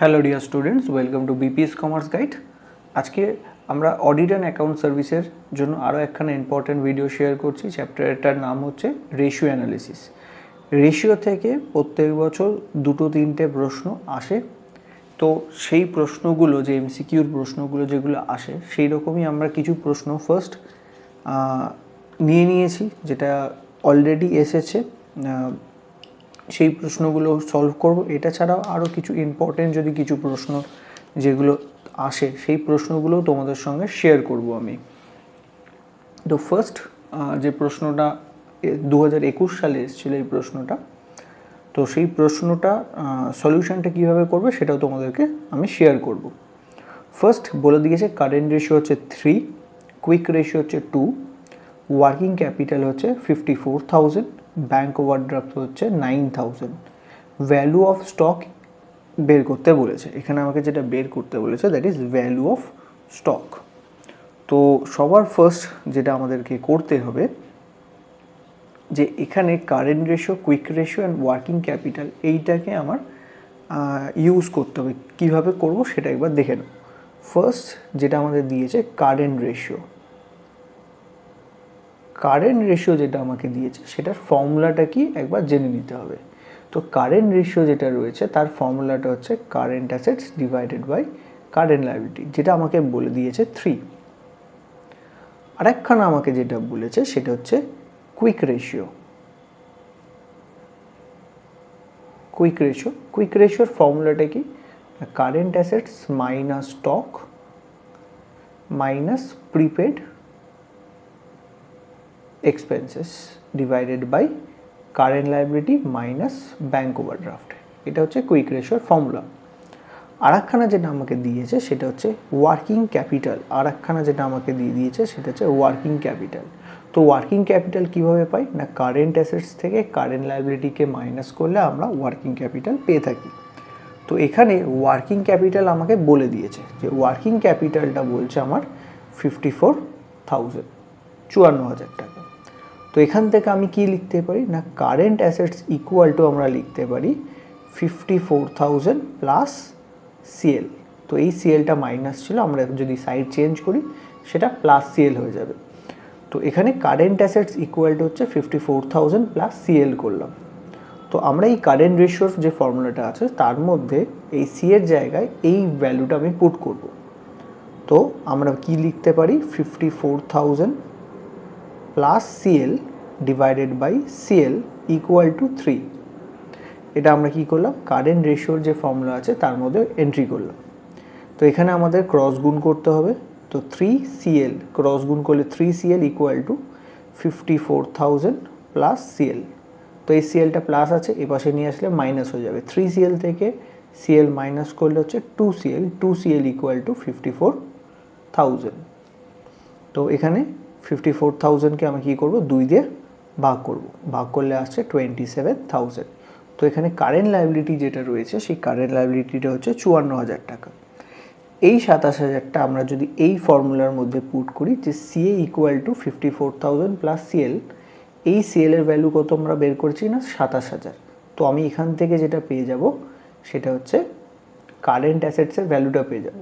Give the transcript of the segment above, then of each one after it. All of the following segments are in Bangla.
Hello dear students, welcome to BPS commerce guide. আজকে আমরা অডিট অ্যান্ড অ্যাকাউন্ট সার্ভিসের জন্য আরও একখানা ইম্পর্ট্যান্ট ভিডিও শেয়ার করছি। চ্যাপ্টারটার নাম হচ্ছে রেশিও অ্যানালিসিস। রেশিও থেকে প্রত্যেক বছর 2-3টে প্রশ্ন আসে, তো সেই প্রশ্নগুলো যে এমসিকিউর প্রশ্নগুলো যেগুলো আসে সেই রকমই আমরা কিছু প্রশ্ন ফার্স্ট নিয়ে নিয়েছি, যেটা অলরেডি এসেছে। সেই প্রশ্নগুলো সলভ করব। এটা ছাড়াও আরও কিছু ইম্পর্টেন্ট যদি কিছু প্রশ্ন যেগুলো আসে সেই প্রশ্নগুলোও তোমাদের সঙ্গে শেয়ার করব আমি। তো ফার্স্ট যে প্রশ্নটা 2021 সালে এসেছিলো এই প্রশ্নটা, তো সেই প্রশ্নটা সলিউশনটা কীভাবে করবে সেটাও তোমাদেরকে আমি শেয়ার করব। ফার্স্ট বলে দিয়েছে কারেন্ট রেশিও হচ্ছে 3, কুইক রেশিও হচ্ছে 2, ওয়ার্কিং ক্যাপিটাল হচ্ছে 54,000, ব্যাঙ্ক ওভারড্রাফট হচ্ছে 9,000, ভ্যালু অফ স্টক বের করতে বলেছে। এখানে আমাকে যেটা বের করতে বলেছে that is value of stock. তো সবার ফার্স্ট যেটা আমাদেরকে করতে হবে যে এখানে current ratio, quick ratio and working capital এইটাকে আমার ইউজ করতে হবে। কীভাবে করব সেটা একবার দেখে নেব। ফার্স্ট যেটা আমাদের দিয়েছে কারেন্ট রেশিও, কারেন্ট রেশিও যেটা আমাকে দিয়েছে সেটার ফর্মুলাটা কি একবার জেনে নিতে হবে। তো কারেন্ট রেশিও যেটা রয়েছে তার ফর্মুলাটা হচ্ছে current assets divided by current liability, যেটা আমাকে বলে দিয়েছে 3। আরেকখানা আমাকে যেটা বলেছে সেটা হচ্ছে কুইক রেশিও। কুইক রেশিওর ফর্মুলাটা কি? Current assets minus stock minus prepaid expenses divided by current liability minus bank overdraft. এটা হচ্ছে কুইক রেশিওর ফর্মুলা। আরেকখানা যেটা আমাকে দিয়েছে সেটা হচ্ছে ওয়ার্কিং ক্যাপিটাল। আরেকখানা যেটা আমাকে দিয়ে দিয়েছে সেটা হচ্ছে ওয়ার্কিং ক্যাপিটাল। তো ওয়ার্কিং ক্যাপিটাল কীভাবে পাই না, কারেন্ট অ্যাসেটস থেকে কারেন্ট লায়াবিলিটিকে মাইনাস করলে আমরা ওয়ার্কিং ক্যাপিটাল পেয়ে থাকি। তো এখানে ওয়ার্কিং ক্যাপিটাল আমাকে বলে দিয়েছে যে ওয়ার্কিং ক্যাপিটালটা বলছে আমার 54,000, 54,000 টাকা। তো এখান থেকে আমি কি লিখতে পারি না, কারেন্ট অ্যাসেটস ইকুয়াল টু আমরা লিখতে পারি 54,000 প্লাস সিএল। তো এই সিএলটা মাইনাস ছিল, আমরা যদি সাইড চেঞ্জ করি সেটা প্লাস সিএল হয়ে যাবে। তো এখানে কারেন্ট অ্যাসেটস ইকুয়াল টু হচ্ছে 54,000 প্লাস সিএল করলাম। তো আমরা এই কারেন্ট রেশিওর যে ফর্মুলাটা আছে তার মধ্যে এই সি এর জায়গায় এই ভ্যালুটা আমি পুট করব। তো আমরা কি লিখতে পারি, 54,000 plus CL divided by CL equal to 3। এটা আমরা কি করলাম, কারেন্ট রেশিওর যে ফর্মুলা আছে তার মধ্যে এন্ট্রি করলাম। তো এখানে আমাদের ক্রস গুণ করতে হবে। তো 3CL ক্রস গুণ করলে 3CL equal to 54,000 plus CL. তো এই সিএলটা প্লাস আছে, এ পাশে নিয়ে আসলে মাইনাস হয়ে যাবে। 3CL থেকে সিএল মাইনাস করলে হচ্ছে 2CL ইকুয়াল টু 54,000। তো এখানে 54,000কে আমি কী করব, 2 দিয়ে ভাগ করব। ভাগ করলে আসছে 27,000। তো এখানে কারেন্ট লায়াবিলিটি যেটা রয়েছে সেই কারেন্ট লায়াবিলিটিটা হচ্ছে 54,000 টাকা। এই 27,000টা আমরা যদি এই ফর্মুলার মধ্যে পুট করি যে CA equal to 54,000 plus CL, এই সিএলের ভ্যালু কত আমরা বের করছি না, 27,000। তো আমি এখান থেকে যেটা পেয়ে যাব সেটা হচ্ছে কারেন্ট অ্যাসেটসের ভ্যালুটা পেয়ে যাব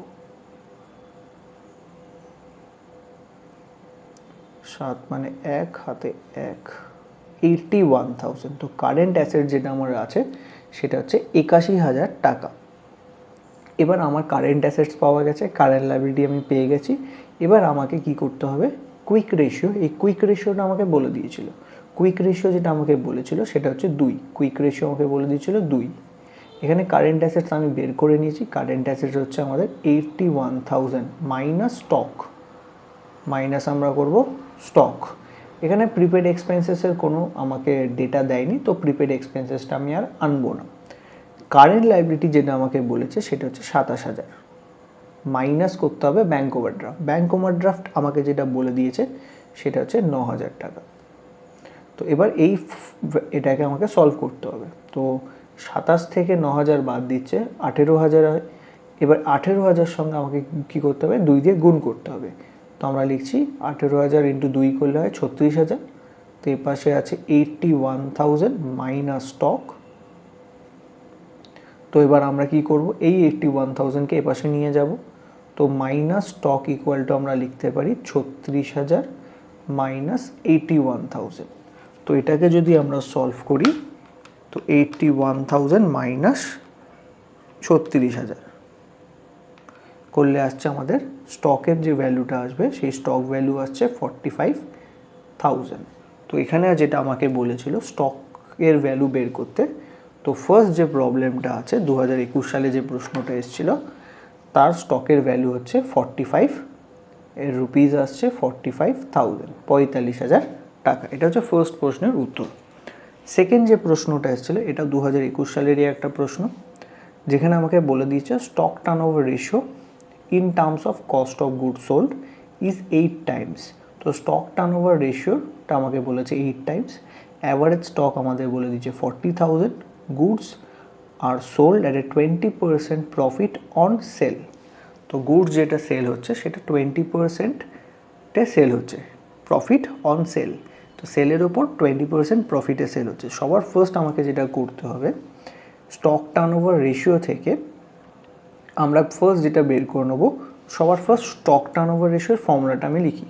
7 মানে 1 হাতে 1, 81,000। তো কারেন্ট অ্যাসেট যেটা আমার আছে সেটা হচ্ছে 81,000 টাকা। এবার আমার কারেন্ট অ্যাসেটস পাওয়া গেছে, কারেন্ট লায়াবিলিটি আমি পেয়ে গেছি। এবার আমাকে কি করতে হবে, কুইক রেশিও। এই কুইক রেশিওটা আমাকে বলে দিয়েছিল, কুইক রেশিও যেটা আমাকে বলেছিল সেটা হচ্ছে 2। কুইক রেশিও আমাকে বলে দিয়েছিল 2। এখানে কারেন্ট অ্যাসেটস আমি বের করে নিয়েছি। কারেন্ট অ্যাসেটস হচ্ছে আমাদের 81,000 মাইনাস স্টক, মাইনাস আমরা করব স্টক। এখানে প্রিপেড এক্সপেন্সেসের কোনো আমাকে ডেটা দেয়নি, তো প্রিপেড এক্সপেন্সেসটা আমি আর আনবো না। কারেন্ট লায়াবিলিটি যেটা আমাকে বলেছে সেটা হচ্ছে 27,000, মাইনাস করতে হবে ব্যাঙ্ক ওভারড্রাফট। ব্যাঙ্ক ওভারড্রাফট আমাকে যেটা বলে দিয়েছে সেটা হচ্ছে 9,000 টাকা। তো এবার এটাকে আমাকে সলভ করতে হবে। তো 27 থেকে 9,000 বাদ দিচ্ছে 18,000 হয়। এবার 18,000 সঙ্গে আমাকে কী করতে হবে, 2 দিয়ে গুণ করতে হবে। তো আমরা লিখছি 18,000 ইন্টু 2 করলে হয় 36,000। তো এর পাশে আছে 81,000 মাইনাস স্টক। তো তো এবার আমরা কি করব, এই 81,000কে এপাশে নিয়ে যাব। তো মাইনাস স্টক ইকুয়াল টু আমরা লিখতে পারি 36,000 মাইনাস 81,000। তো এটাকে যদি আমরা সলভ করি তো 81,000 মাইনাস 36,000 করলে আসছে আমাদের স্টকের যে ভ্যালুটা আসবে সেই স্টক ভ্যালু আসছে 45,000। তো এখানে যেটা আমাকে বলেছিল স্টকের ভ্যালু বের করতে, তো ফার্স্ট যে প্রবলেমটা আছে 2021 সালে যে প্রশ্নটা এসেছিল তার স্টকের ভ্যালু হচ্ছে 45 এর রুপিস আসছে 45,000, 45,000 টাকা। এটা হচ্ছে ফার্স্ট প্রশ্নের উত্তর। সেকেন্ড যে প্রশ্নটা এসেছিল এটা 2021 সালেরই একটা প্রশ্ন, যেখানে আমাকে বলে দিয়েছে stock turnover ratio in terms of cost of goods sold is 8 Times. তো স্টক টার্নওভার রেশিওটা আমাকে বলেছে 8 টাইমস। অ্যাভারেজ স্টক আমাদের বলে দিয়েছে 40,000, goods are sold at a 20% profit on sell. তো গুডস যেটা সেল হচ্ছে সেটা 20%-এ সেল হচ্ছে, প্রফিট অন সেল। তো সেলের ওপর 20% প্রফিটে সেল হচ্ছে। সবার ফার্স্ট আমাকে যেটা করতে হবে, স্টক টার্নওভার রেশিও থেকে আমরা ফার্স্ট যেটা বের করে নেবো, সবার ফার্স্ট স্টক টার্নওভার রেশিওর ফর্মুলাটা আমি লিখি।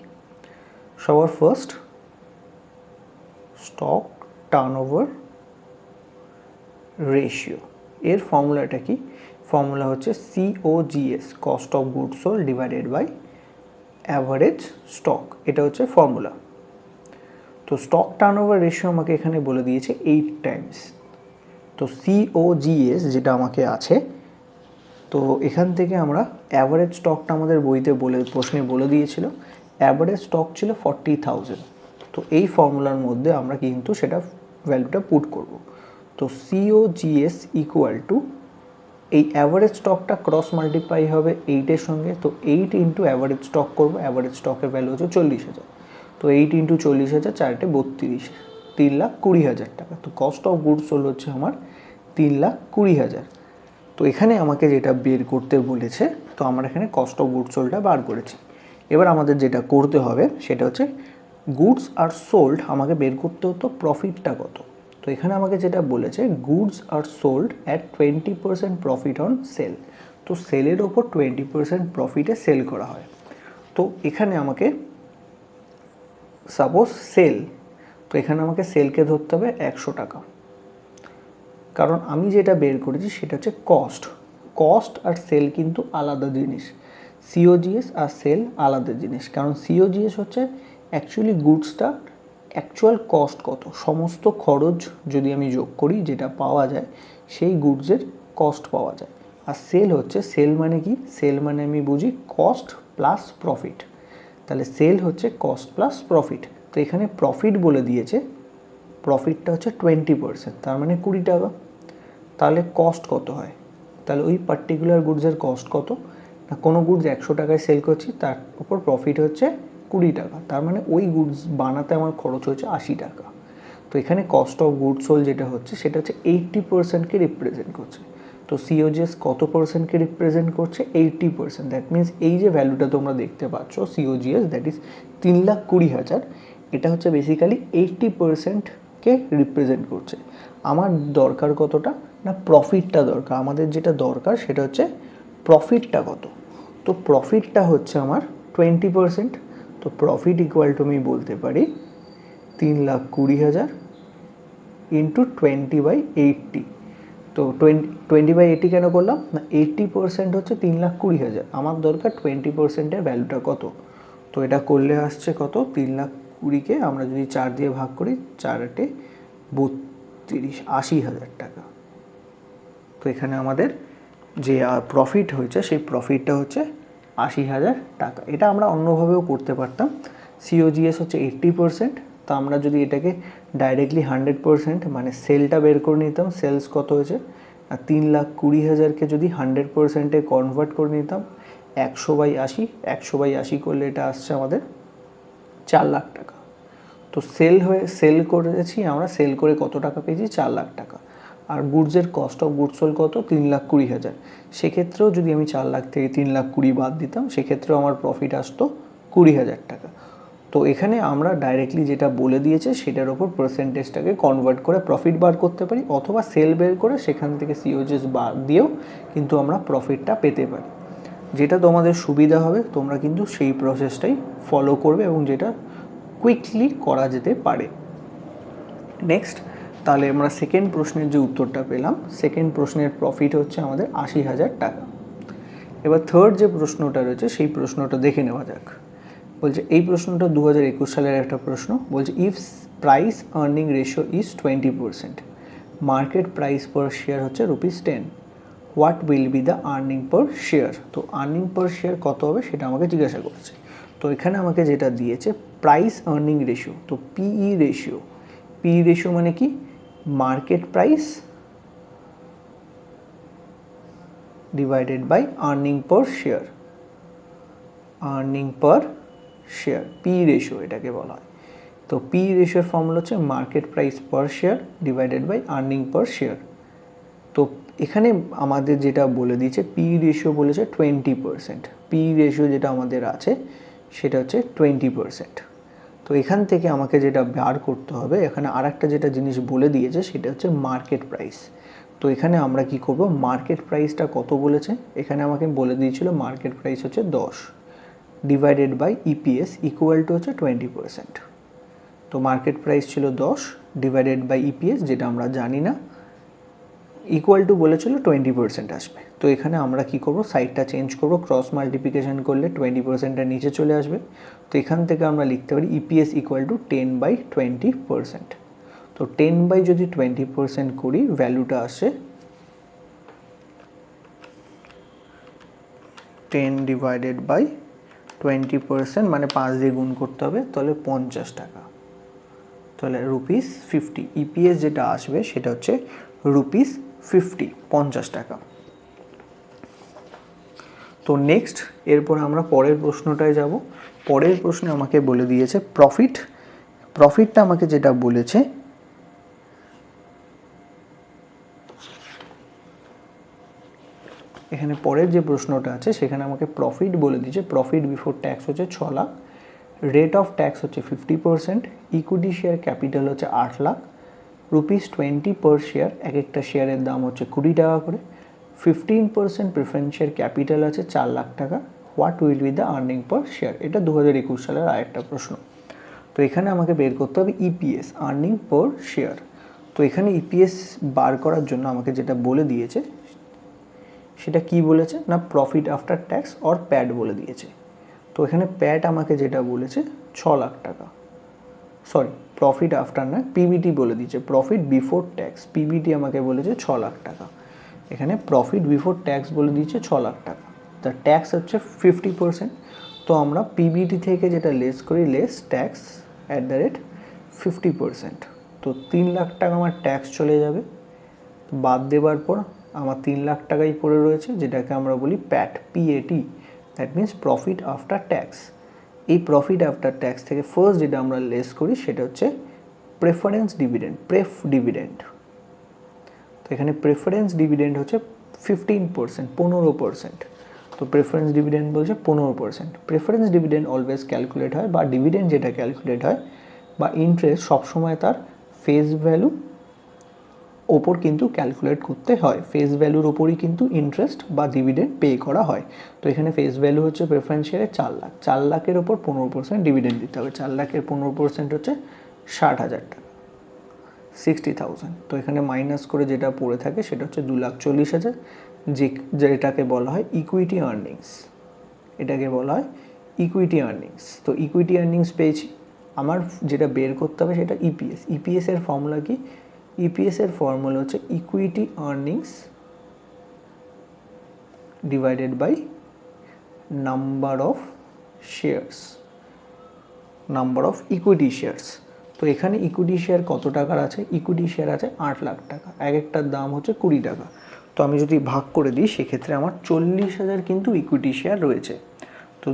সবার ফার্স্ট স্টক টার্নওভার রেশিও এর ফর্মুলাটা কি? ফর্মুলা হচ্ছে COGS, cost of goods sold divided by average stock. এটা হচ্ছে ফর্মুলা। তো স্টক টার্নওভার রেশিও আমাকে এখানে বলে দিয়েছে 8 টাইমস। তো COGS যেটা আমাকে আছে, তো এখান থেকে আমরা অ্যাভারেজ স্টকটা আমাদের বইতে প্রশ্নে বলে দিয়েছিল, অ্যাভারেজ স্টক ছিল 40,000। তো এই ফর্মুলার মধ্যে আমরা কিন্তু সেটা ভ্যালুটা পুট করব। তো COGS ইকুয়াল টু এই অ্যাভারেজ স্টকটা ক্রস মাল্টিপ্লাই হবে 8-এর সঙ্গে। তো 8 ইন্টু অ্যাভারেজ স্টক করবো, অ্যাভারেজ স্টকের ভ্যালু হচ্ছে 40,000। তো 8 ইন্টু 40,000, 4টে 32, 3,20,000 টাকা। তো কস্ট অফ গুডস সোল্ড হচ্ছে আমার 3,20,000। তো এখানে আমাকে যেটা বের করতে বলেছে, তো আমরা এখানে কস্ট অফ গুডস সোল্ডটা বার করেছি। এবার আমাদের যেটা করতে হবে সেটা হচ্ছে গুডস আর সোল্ড আমাকে বের করতে হতো প্রফিটটা কত। তো এখানে আমাকে যেটা বলেছে goods are sold at 20% profit on sell. তো সেলের ওপর 20% প্রফিটে সেল করা হয়। তো এখানে আমাকে সাপোজ সেল, তো এখানে আমাকে সেলকে ধরতে হবে 100 টাকা, কারণ আমি যেটা বের করেছি সেটা হচ্ছে কস্ট। কস্ট আর সেল কিন্তু আলাদা জিনিস, COGS আর সেল আলাদা জিনিস। কারণ COGS হচ্ছে অ্যাকচুয়ালি গুডসটা অ্যাকচুয়াল কস্ট কত, সমস্ত খরচ যদি আমি যোগ করি যেটা পাওয়া যায় সেই গুডসের কস্ট পাওয়া যায়। আর সেল হচ্ছে, সেল মানে কি, সেল মানে আমি বুঝি কস্ট প্লাস প্রফিট। তাহলে সেল হচ্ছে কস্ট প্লাস প্রফিট। তো এখানে প্রফিট বলে দিয়েছে, প্রফিটটা হচ্ছে 20%, তার মানে 20 টাকা। তাহলে কস্ট কত হয়, তাহলে ওই পার্টিকুলার গুডসের কস্ট কত না, কোনো গুডস 100 টাকায় সেল করছি, তার উপর প্রফিট হচ্ছে 20 টাকা, তার মানে ওই গুডস বানাতে আমার খরচ হচ্ছে 80 টাকা। তো এখানে কস্ট অফ গুডস সোল্ড যেটা হচ্ছে সেটা হচ্ছে 80%কে রিপ্রেজেন্ট করছে। তো COGS কত পার্সেন্টকে রিপ্রেজেন্ট করছে? 80%। দ্যাট মিনস এই যে ভ্যালুটা তোমরা দেখতে পাচ্ছ COGS, দ্যাট ইজ 3,20,000, এটা হচ্ছে বেসিক্যালি 80%কে রিপ্রেজেন্ট করছে। আমার দরকার কতটা না, প্রফিটটা দরকার। আমাদের যেটা দরকার সেটা হচ্ছে প্রফিটটা কত। তো প্রফিটটা হচ্ছে আমার 20%। তো প্রফিট ইকুয়াল টু আমি বলতে পারি 3,20,000 ইন্টু 20/80। তো 20/80 কেন করলাম না, 80% হচ্ছে 3,20,000, আমার দরকার 20%-এর ভ্যালুটা কত। তো এটা করলে আসছে কত, 3,20,000-কে আমরা যদি 4 দিয়ে ভাগ করি, 4-8 32, 80,000 টাকা। তো এখানে আমাদের যে প্রফিট হয়েছে সেই প্রফিটটা হচ্ছে 80,000 টাকা। এটা আমরা অন্যভাবেও করতে পারতাম। COGS হচ্ছে 80%, তো আমরা যদি এটাকে ডাইরেক্টলি 100% মানে সেলটা বের করে নিতাম, সেলস কত হয়েছে আর 3,20,000-কে যদি 100%-এ কনভার্ট করে নিতাম 100/80, 100/80 করলে এটা আসছে আমাদের 4 লাখ টাকা। তো সেল করেছি আমরা, সেল করে কত টাকা পেয়েছি, 4 লাখ টাকা। আর গুডসের কস্ট অফ গুডস সোল্ড কত, 3,20,000। সেক্ষেত্রেও যদি আমি 4 লাখ থেকে 3,20,000 বাদ দিতাম, সেক্ষেত্রেও আমার প্রফিট আসতো 20,000 টাকা। তো তো এখানে আমরা ডাইরেক্টলি যেটা বলে দিয়েছে সেটার ওপর পার্সেন্টেজটাকে কনভার্ট করে প্রফিট বার করতে পারি, অথবা সেল বের করে সেখান থেকে সিওজিএস বাদ দিয়েও কিন্তু আমরা প্রফিটটা পেতে পারি। যেটা তোমাদের সুবিধা হবে তোমরা কিন্তু সেই প্রসেসটাই ফলো করবে এবং যেটা কুইকলি করা যেতে পারে। নেক্সট, তাহলে আমরা সেকেন্ড প্রশ্নের যে উত্তরটা পেলাম, সেকেন্ড প্রশ্নের প্রফিট হচ্ছে আমাদের 80,000 টাকা। এবার থার্ড যে প্রশ্নটা রয়েছে সেই প্রশ্নটা দেখে নেওয়া যাক। বলছে এই প্রশ্নটা 2021 সালের একটা প্রশ্ন। বলছে if price earning ratio is 20%, market price per share হচ্ছে ₹10, what will be the earning per share. তো আর্নিং পার শেয়ার কত হবে সেটা আমাকে জিজ্ঞাসা করছে। তো এখানে আমাকে যেটা দিয়েছে প্রাইস আর্নিং রেশিও, তো পিই রেশিও। পিই রেশিও মানে কি, market price divided by earning per share, earning per share, P ratio এটাকে বলা হয়। তো পি রেশিওর ফর্মুলা হচ্ছে market price per share divided by earning per share. তো এখানে আমাদের যেটা বলে দিয়েছে পি রেশিও বলেছে 20%, পি রেশিও যেটা আমাদের আছে সেটা হচ্ছে 20%। তো এখান থেকে আমাকে যেটা বার করতে হবে, এখানে আর একটা যেটা জিনিস বলে দিয়েছে সেটা হচ্ছে মার্কেট প্রাইস। তো এখানে আমরা কি করব, মার্কেট প্রাইসটা কত বলেছে, এখানে আমাকে বলে দিয়েছিল মার্কেট প্রাইস হচ্ছে 10 divided by EPS equal to হচ্ছে 20%। তো মার্কেট প্রাইস ছিল 10 ডিভাইডেড বাই ইপিএস, যেটা আমরা জানি না, ইকুয়াল টু বলেছিল 20% আসবে। তো এখানে আমরা কি করব, সাইডটা চেঞ্জ করব, ক্রস মাল্টিপ্লিকেশন করলে 20%-এর নিচে চলে আসবে। তো এখান থেকে আমরা লিখতে পারি ইপিএস ইকুয়াল টু 10/20%। তো 10 যদি 20% করি, ভ্যালুটা আসে 10 ডিভাইডেড বাই 20%, মানে 5 দিয়ে গুণ করতে হবে, তাহলে 50 টাকা, তাহলে ₹50। ইপিএস যেটা আসবে সেটা হচ্ছে ₹50, 50 টাকা। তো নেক্সট, এরপর আমরা পরের প্রশ্নটায় যাব। পরের প্রশ্নে আমাকে বলে দিয়েছে প্রফিটটা আমাকে যেটা বলেছে, এখানে পরের যে প্রশ্নটা আছে সেখানে আমাকে প্রফিট বলে দিয়েছে। প্রফিট বিফোর ট্যাক্স হচ্ছে 6 লাখ, রেট অফ ট্যাক্স হচ্ছে 50%, ইকুইটি শেয়ার ক্যাপিটাল হচ্ছে 8 লাখ, ₹20 পার শেয়ার, এক একটা শেয়ারের দাম হচ্ছে 20 টাকা করে, 15% প্রেফারেন্স শেয়ার ক্যাপিটাল আছে 4 লাখ টাকা, what will be the earning per share. এটা 2021 সালের আরেকটা প্রশ্ন। তো এখানে আমাকে বের করতে হবে ইপিএস, আর্নিং পার শেয়ার। তো এখানে ইপিএস বার করার জন্য আমাকে যেটা বলে দিয়েছে সেটা কি বলেছে না, প্রফিট আফটার ট্যাক্স অর প্যাট বলে দিয়েছে। তো এখানে প্যাট আমাকে যেটা বলেছে 6 লাখ টাকা, সরি প্রফিট আফটার না, পিবিটি বলে দিয়েছে, প্রফিট বিফোর ট্যাক্স, পিবিটি আমাকে বলেছে 6 লাখ টাকা। এখানে প্রফিট বিফোর ট্যাক্স বলে দিয়েছে 6 লাখ টাকা, তার ট্যাক্স হচ্ছে 50%। তো আমরা পিবিটি থেকে যেটা লেস করি, লেস ট্যাক্স @50%। তো 3 লাখ টাকা আমার ট্যাক্স চলে যাবে, বাদ দেওয়ার পর আমার 3 লাখ টাকাই পড়ে রয়েছে, যেটাকে আমরা বলি PAT, PAT, that means profit after tax. এই প্রফিট আফটার ট্যাক্স থেকে ফার্স্ট যেটা আমরা লেস করি সেটা হচ্ছে প্রেফারেন্স ডিভিডেন্ড, প্রেফ ডিভিডেন্ড। তো এখানে প্রেফারেন্স ডিভিডেন্ড হচ্ছে 15%, 15%। তো প্রেফারেন্স ডিভিডেন্ড বলছে 15%। প্রেফারেন্স ডিভিডেন্ড অলওয়েজ ক্যালকুলেট হয়, বা ডিভিডেন্ড যেটা ক্যালকুলেট হয়, বা ইন্টারেস্ট সবসময় তার ফেস ভ্যালু ওপর কিন্তু ক্যালকুলেট করতে হয়, ফেস ভ্যালুর ওপরই কিন্তু ইন্টারেস্ট বা ডিভিডেন্ড পে করা হয়। তো এখানে ফেস ভ্যালু হচ্ছে প্রেফারেন্স শেয়ারে 4 লাখ, 4 লাখের ওপর 15% ডিভিডেন্ড দিতে হবে। 4 লাখের 15% হচ্ছে 60,000 টাকা, 60,000। তো এখানে মাইনাস করে যেটা পড়ে থাকে সেটা হচ্ছে 2,40,000, যেটাকে বলা হয় ইকুইটি আর্নিংস, এটাকে বলা হয় ইকুইটি আর্নিংস। তো ইকুইটি আর্নিংস পেয়েছি, আমার যেটা বের করতে হবে সেটা ইপিএস। ইপিএস এর ফর্মুলা কি, ইপিএস এর ফর্মুলা হচ্ছে equity earnings divided by number of shares, number of equity shares. তো এখানে ইকুইটি শেয়ার কত টাকার আছে, ইকুইটি শেয়ার আছে 8 লাখ টাকা, এক একটার দাম হচ্ছে 20 টাকা। তো আমি যদি ভাগ করে দিই সেক্ষেত্রে আমার 40,000 কিন্তু ইকুইটি শেয়ার রয়েছে। তো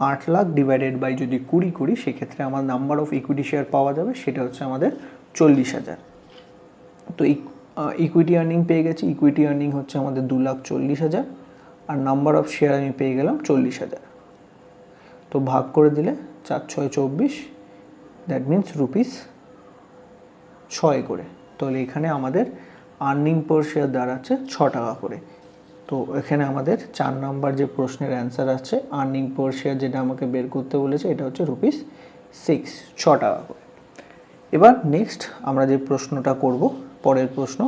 8 লাখ ডিভাইডেড বাই যদি 20 করি সেক্ষেত্রে আমার নাম্বার অফ ইকুইটি শেয়ার পাওয়া যাবে, সেটা হচ্ছে আমাদের 40,000। তো ইকুইটি আর্নিং পেয়ে গেছি, ইকুইটি আর্নিং হচ্ছে আমাদের 2,40,000, আর নাম্বার অফ শেয়ার আমি পেয়ে গেলাম 40,000। তো ভাগ করে দিলে 4 6 24, দ্যাট মিন্স রুপিস 6 করে। তাহলে এখানে আমাদের আর্নিং পার শেয়ার দাঁড়াচ্ছে 6 টাকা করে। তো এখানে আমাদের 4 নাম্বার যে প্রশ্নের অ্যান্সার আছে আর্নিং পার শেয়ার যেটা আমাকে বের করতে বলেছে এটা হচ্ছে রুপিস 6, 6 টাকা করে। এবার নেক্সট আমরা যে প্রশ্নটা করব, পরের প্রশ্ন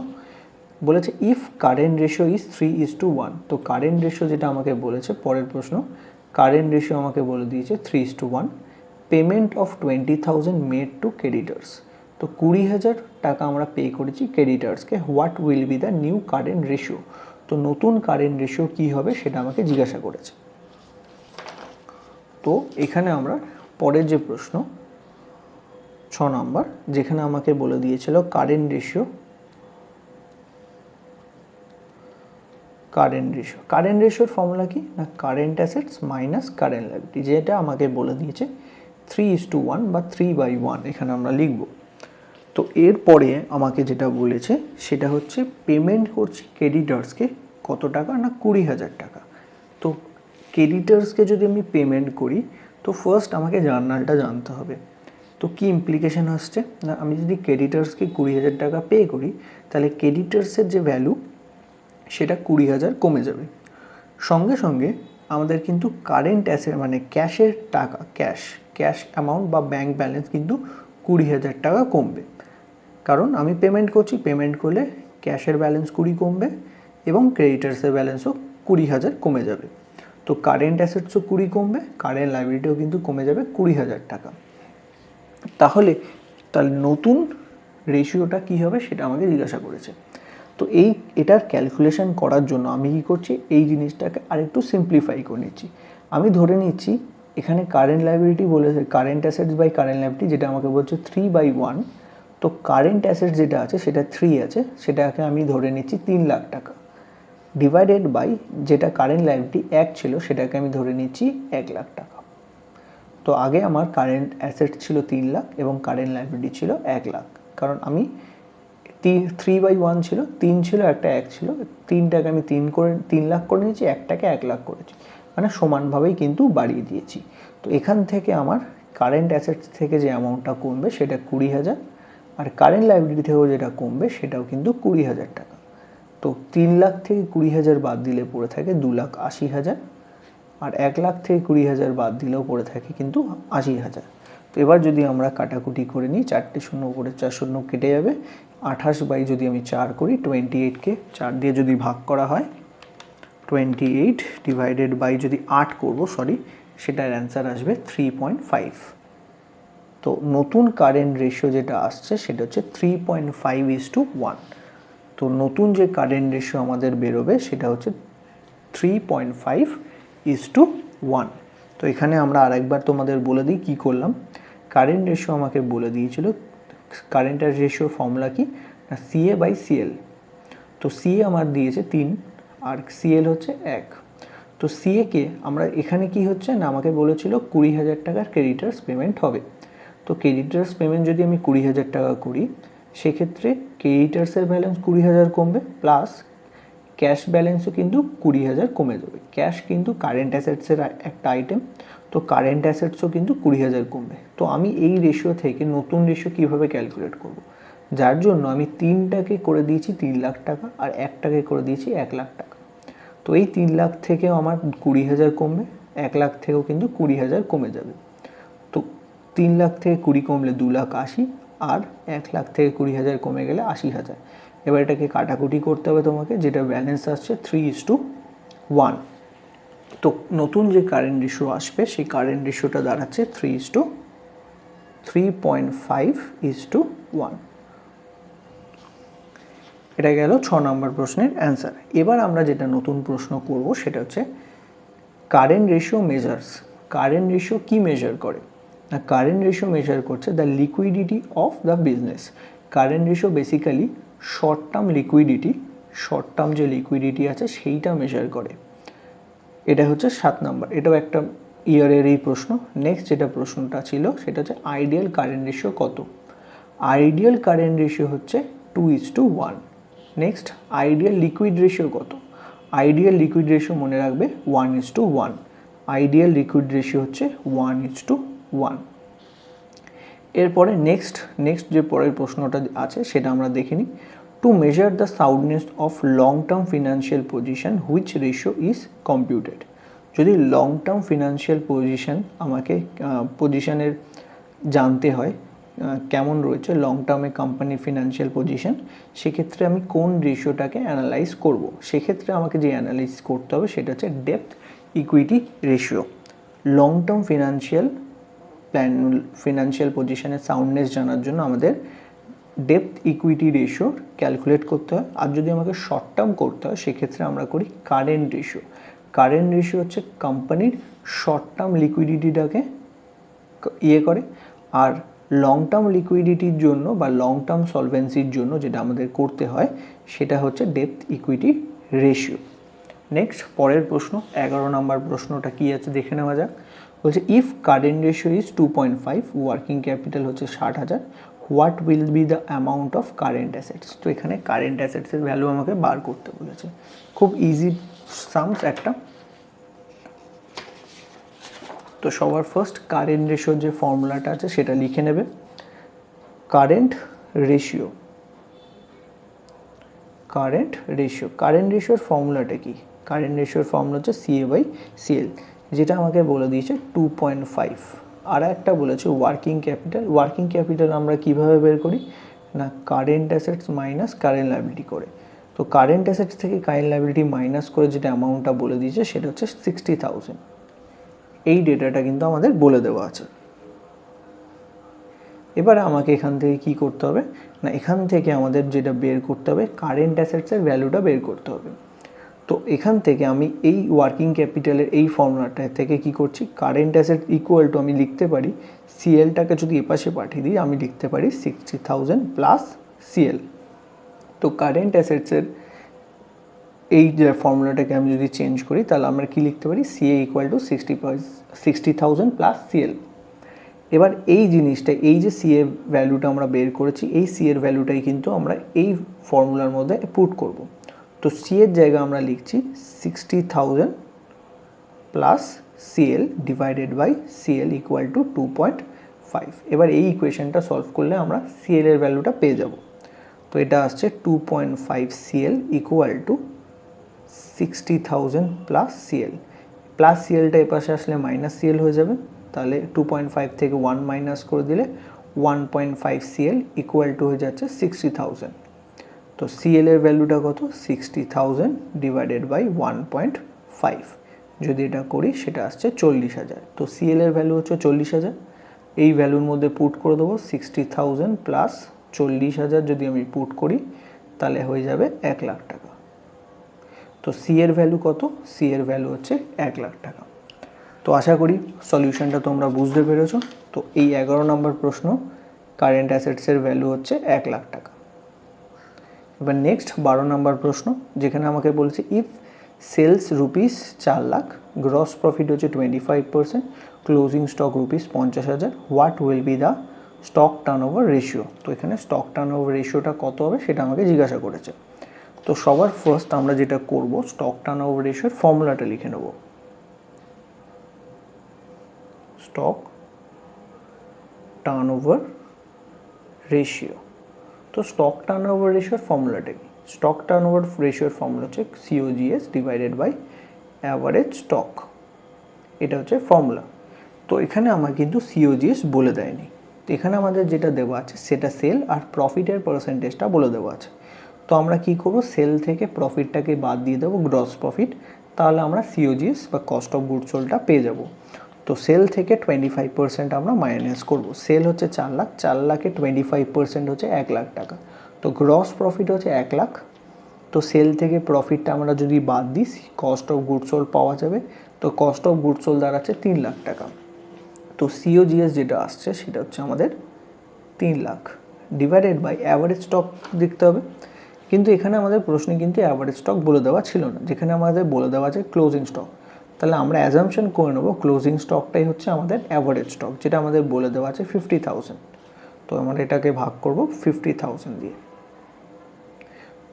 বলেছে ইফ কারেন্ট রেশিও ইজ 3:1। তো কারেন্ট রেশিও যেটা আমাকে বলেছে, পরের প্রশ্ন কারেন্ট রেশিও আমাকে বলে দিয়েছে 3:1। Payment of 20,000 made to creditors. তো 20,000 টাকা আমরা পে করেছি ক্রেডিটার্সকে, what will be the new current ratio. তো নতুন কারেন্ট রেশিও কী হবে সেটা আমাকে জিজ্ঞাসা করেছে। তো এখানে আমরা পরের যে প্রশ্ন 6 নাম্বার, যেখানে আমাকে বলে দিয়েছিল কারেন্ট রেশিও, কারেন্ট রেশিওর ফর্মুলা কি না, current assets minus current liability, যেটা আমাকে বলে দিয়েছে 3:1 বা 3/1 এখানে আমরা লিখব। তো এরপরে আমাকে যেটা বলেছে সেটা হচ্ছে পেমেন্ট করছি ক্রেডিটার্সকে কত টাকা না 20,000 টাকা। তো ক্রেডিটার্সকে যদি আমি পেমেন্ট করি তো ফার্স্ট আমাকে জার্নালটা জানতে হবে। তো কি ইমপ্লিকেশন আসছে না, আমি যদি ক্রেডিটার্সকে 20,000 টাকা পে করি তাহলে ক্রেডিটার্সের যে ভ্যালু সেটা 20,000 কমে যাবে। সঙ্গে সঙ্গে আমাদের কিন্তু কারেন্ট অ্যাসেট মানে ক্যাশের টাকা, ক্যাশ অ্যামাউন্ট বা ব্যাংক ব্যালেন্স কিন্তু 20,000 টাকা কমবে। কারণ আমি পেমেন্ট করছি, পেমেন্ট করলে ক্যাশের ব্যালেন্স 20 কমবে এবং ক্রেডিটার্সের ব্যালেন্সও 20,000 কমে যাবে। তো কারেন্ট অ্যাসেটসও 20 কমবে, কারেন্ট লায়াবিলিটিও কিন্তু কমে যাবে 20,000 টাকা। তাহলে নতুন রেশিওটা কী হবে সেটা আমাকে জিজ্ঞাসা করেছে। তো এটার ক্যালকুলেশন করার জন্য আমি কী করছি, এই জিনিসটাকে আরেকটু সিম্পলিফাই করে নিচ্ছি। আমি ধরে নিচ্ছি এখানে কারেন্ট লায়াবিলিটি বলেছে current assets by current liability, যেটা আমাকে বলছে 3/1। তো কারেন্ট অ্যাসেটস যেটা আছে সেটা 3 আছে, সেটাকে আমি ধরে নিচ্ছি 3 লাখ টাকা, ডিভাইডেড বাই যেটা কারেন্ট লায়াবিলিটি 1 ছিল সেটাকে আমি ধরে নিচ্ছি 1 লাখ টাকা। তো আগে আমার কারেন্ট অ্যাসেট ছিল 3 লাখ এবং কারেন্ট লায়াবিলিটি ছিল 1 লাখ, কারণ আমি 3/1 ছিল, 3 ছিল একটা 1 ছিল, 3টাকে আমি 3 লাখ করে নিয়েছি, 1টাকে 1 লাখ করেছি, মানে সমানভাবেই কিন্তু বাড়িয়ে দিয়েছি। তো এখান থেকে আমার কারেন্ট অ্যাসেটস থেকে যে অ্যামাউন্টটা কমবে সেটা 20,000, আর কারেন্ট লায়াবিলিটি থেকেও যেটা কমবে সেটাও কিন্তু 20,000 টাকা। তো 3 লাখ থেকে 20,000 বাদ দিলে পড়ে থাকে 2,80,000, আর 1 লাখ থেকে 20,000 বাদ দিলেও পড়ে থাকে কিন্তু 80,000। তো এবার যদি আমরা কাটাকুটি করে নিই, 4টে শূন্য করে 4 শূন্য কেটে যাবে, 28 বাই যদি আমি 4 করি 28কে 4 দিয়ে যদি ভাগ করা হয় 28 ডিভাইডেড বাই যদি 8 করবো সেটার অ্যান্সার আসবে 3.5। তো নতুন কারেন্ট রেশিও যেটা আসছে সেটা হচ্ছে 3.5:1। তো নতুন যে কারেন্ট রেশিও আমাদের বেরোবে সেটা হচ্ছে 3.5:1। তো এখানে আমরা আরেকবার তোমাদের বলে দিই কী করলাম। কারেন্ট রেশিও আমাকে বলে দিয়েছিল, কারেন্ট রেশিওর ফর্মুলা কি না CA/CL। তো CA আমার দিয়েছে 3 আর CL হচ্ছে 1। তো CA-কে আমরা এখানে কি হচ্ছে না আমাকে বলেছিল 20,000 টাকার ক্রেডিটার্স পেমেন্ট হবে। তো ক্রেডিটার্স পেমেন্ট যদি আমি 20,000 টাকা করি সেক্ষেত্রে ক্রেডিটার্সের ব্যালেন্স 20,000 কমবে, প্লাস ক্যাশ ব্যালেন্সও কিন্তু 20,000 কমে যাবে। ক্যাশ কিন্তু কারেন্ট অ্যাসেটসের একটা আইটেম, তো কারেন্ট অ্যাসেটসও কিন্তু 20,000 কমবে। তো আমি এই রেশিও থেকে নতুন রেশিও কীভাবে ক্যালকুলেট করব, যার জন্য আমি 3টাকে করে দিয়েছি 3 লাখ টাকা আর 1টাকে করে দিয়েছি 1 লাখ টাকা। তো এই 3 লাখ থেকেও আমার 20,000 কমবে, 1 লাখ থেকেও কিন্তু 20,000 কমে যাবে। তো 3 লাখ থেকে 20 কমলে 2,80,000, আর 1 লাখ থেকে 20,000 কমে গেলে 80,000। এবার এটাকে কাটাকুটি করতে হবে তোমাকে, যেটা ব্যালেন্স আসছে 3:1। তো নতুন যে কারেন্ট রেশিও আসবে সেই কারেন্ট রেশিওটা দাঁড়াচ্ছে 3:5:1। এটা গেল 6 নম্বর প্রশ্নের অ্যান্সার। এবার আমরা যেটা নতুন প্রশ্ন করব সেটা হচ্ছে current ratio measures. Current ratio কি মেজার করে না, কারেন্ট রেশিও মেজার করছে the liquidity of the business. Current ratio basically short term যে লিকুইডিটি আছে সেইটা মেজার করে। এটা হচ্ছে 7 নাম্বার, এটাও একটা ইয়ারেরই প্রশ্ন। নেক্সট যেটা প্রশ্নটা ছিল সেটা হচ্ছে আইডিয়াল কারেন্ট রেশিও কত। আইডিয়াল কারেন্ট রেশিও হচ্ছে 2:1। নেক্সট আইডিয়াল লিকুইড রেশিও কত। আইডিয়াল লিকুইড রেশিও মনে রাখবে 1:1। আইডিয়াল লিকুইড রেশিও হচ্ছে 1:2। 1। এরপরে নেক্সট যে পরের প্রশ্নটা আছে সেটা আমরা দেখে নিই। To measure the soundness of long term financial position which ratio is computed. যদি লং টার্ম ফিনান্সিয়াল পজিশন আমাকে পজিশনের জানতে হয় কেমন রয়েছে লং টার্মে কোম্পানির ফিনান্সিয়াল পজিশন, সেক্ষেত্রে আমি কোন রেশিওটাকে অ্যানালাইজ করব, সেক্ষেত্রে আমাকে যে অ্যানালাইজ করতে হবে সেটা হচ্ছে depth equity ratio. Long term financial পজিশনের সাউন্ডনেস জানার জন্য আমাদের ডেপ্থ ইকুইটি রেশিও ক্যালকুলেট করতে হয়। আর যদি আমাকে শর্ট টার্ম করতে হয় সেক্ষেত্রে আমরা করি কারেন্ট রেশিও। কারেন্ট রেশিও হচ্ছে কোম্পানির শর্ট টার্ম লিকুইডিটিটাকে করে, আর লং টার্ম লিকুইডিটির জন্য বা লং টার্ম সলভেন্সির জন্য যেটা আমাদের করতে হয় সেটা হচ্ছে ডেপ্থ ইকুইটি রেশিও। নেক্সট পরের প্রশ্ন 11 নম্বর প্রশ্নটা কি আছে দেখে নেওয়া যাক। বলছে if current ratio is 2.5, working capital হচ্ছে 60,000, what will be the amount of current assets. তো এখানে কারেন্ট অ্যাসেটসের ভ্যালু আমাকে বার করতে বলেছে। খুব ইজি সামস একটা। তো সবার ফার্স্ট কারেন্ট রেশিওর যে ফর্মুলাটা আছে সেটা লিখে নেবে। কারেন্ট রেশিওর ফর্মুলাটা কি? কারেন্ট রেশিওর ফর্মুলা হচ্ছে CA/CL, যেটা আমাকে বলে দিয়েছে 2.5। আর একটা বলেছে ওয়ার্কিং ক্যাপিটাল আমরা কিভাবে বের করি না, current assets minus current liability করে। তো কারেন্ট অ্যাসেটস থেকে কারেন্ট লায়াবিলিটি মাইনাস করে যেটা অ্যামাউন্টটা বলে দিয়েছে সেটা হচ্ছে 60,000। এই ডেটাটা কিন্তু আমাদের বলে দেওয়া আছে। এবারে আমাকে এখান থেকে কি করতে হবে না, এখান থেকে আমাদের যেটা বের করতে হবে কারেন্ট অ্যাসেটসের ভ্যালুটা বের করতে হবে। তো এখান থেকে আমি এই ওয়ার্কিং ক্যাপিটালের এই ফর্মুলাটা থেকে কি করছি, কারেন্ট অ্যাসেট ইকুয়াল টু আমি লিখতে পারি সিএলটাকে যদি এপাশে পাঠিয়ে দিই আমি লিখতে পারি 60,000 প্লাস সিএল। তো কারেন্ট অ্যাসেটসের এই যে ফর্মুলাটাকে আমি যদি চেঞ্জ করি তাহলে আমরা কি লিখতে পারি, CA equal to 60,000 plus CL. এবার এই জিনিসটা, এই যে সিএ ভ্যালুটা আমরা বের করেছি, এই সিএর ভ্যালুটাই কিন্তু আমরা এই ফর্মুলার মধ্যে পুট করব। তো সিএর জায়গায় আমরা লিখছি 60,000 plus CL divided by CL equal to 2.5। এবার এই ইকুয়েশনটা সলভ করলে আমরা সিএল এর ভ্যালুটা পেয়ে যাব। তো এটা আসছে 2.5 CL equal to 60,000 plus CL. Plus সিএলটা এপাশে আসলে মাইনাস সিএল হয়ে যাবে, তাহলে 2.5 থেকে 1 মাইনাস করে দিলে 1.5 সিএল ইকুয়াল টু হয়ে যাচ্ছে 60,000। তো সিএল এর ভ্যালুটা কত, 60,000 ডিভাইডেড বাই 1.5। যদি এটা করি সেটা আসছে 40,000। তো সিএল এর ভ্যালু হচ্ছে 40,000, এই ভ্যালুর মধ্যে পুট করে দেবো 60,000 প্লাস 40,000। যদি আমি পুট করি তাহলে হয়ে যাবে 1 লাখ টাকা। তো সি এর ভ্যালু কত, সি এর ভ্যালু হচ্ছে 1 লাখ টাকা। তো আশা করি সলিউশনটা তোমরা বুঝতে পেরেছো। তো এই 11 নম্বর প্রশ্ন, কারেন্ট অ্যাসেটসের ভ্যালু হচ্ছে 1 লাখ টাকা। এবার নেক্সট 12 নম্বর প্রশ্ন, যেখানে আমাকে বলছে if sales rupees 4 lakh, gross profit হচ্ছে 25%, closing stock rupees 50,000, what will be the stock turnover ratio. তো এখানে স্টক টার্নওভার রেশিওটা কত হবে সেটা আমাকে জিজ্ঞাসা করেছে। তো সবার ফার্স্ট আমরা যেটা করব, স্টক টার্নওভার রেশিওর ফর্মুলাটা লিখে নেব। Stock turnover ratio. তো স্টক টার্নওভার রেশিওর ফর্মুলাটা কি, স্টক টার্নওভার রেশিওর ফর্মুলা হচ্ছে COGS divided by average stock, এটা হচ্ছে ফর্মুলা। তো এখানে আমার কিন্তু COGS বলে দেয়নি, তো এখানে আমাদের যেটা দেওয়া আছে সেটা সেল আর প্রফিটের পার্সেন্টেজটা বলে দেওয়া আছে। তো আমরা কি করব, সেল থেকে প্রফিটটাকে বাদ দিয়ে দেবো গ্রস প্রফিট, তাহলে আমরা COGS বা কস্ট অফ গুডস সোল্ডটা পেয়ে যাব। তো সেল থেকে 25% আমরা মাইনাস করব। সেল হচ্ছে 4 লাখ, 4 লাখে 25% হচ্ছে 1 লাখ টাকা। তো গ্রস প্রফিট হচ্ছে 1 লাখ। তো সেল থেকে প্রফিটটা আমরা যদি বাদ দিই কস্ট অফ গুডস সোল্ড পাওয়া যাবে। তো কস্ট অফ গুডস সোল্ড দাঁড়াচ্ছে 3 লাখ টাকা। তো COGS যেটা আসছে সেটা হচ্ছে আমাদের 3 lakh divided by average stock দেখতে হবে। কিন্তু এখানে আমাদের প্রশ্নে কিন্তু অ্যাভারেজ স্টক বলে দেওয়া ছিল না, যেখানে আমাদের বলে দেওয়া আছে ক্লোজিং স্টক। তাহলে আমরা অ্যাজাম্পশন করে নেব ক্লোজিং স্টকটাই হচ্ছে আমাদের অ্যাভারেজ স্টক, যেটা আমাদের বলে দেওয়া আছে 50,000। তো আমরা এটাকে ভাগ করব 50,000 দিয়ে।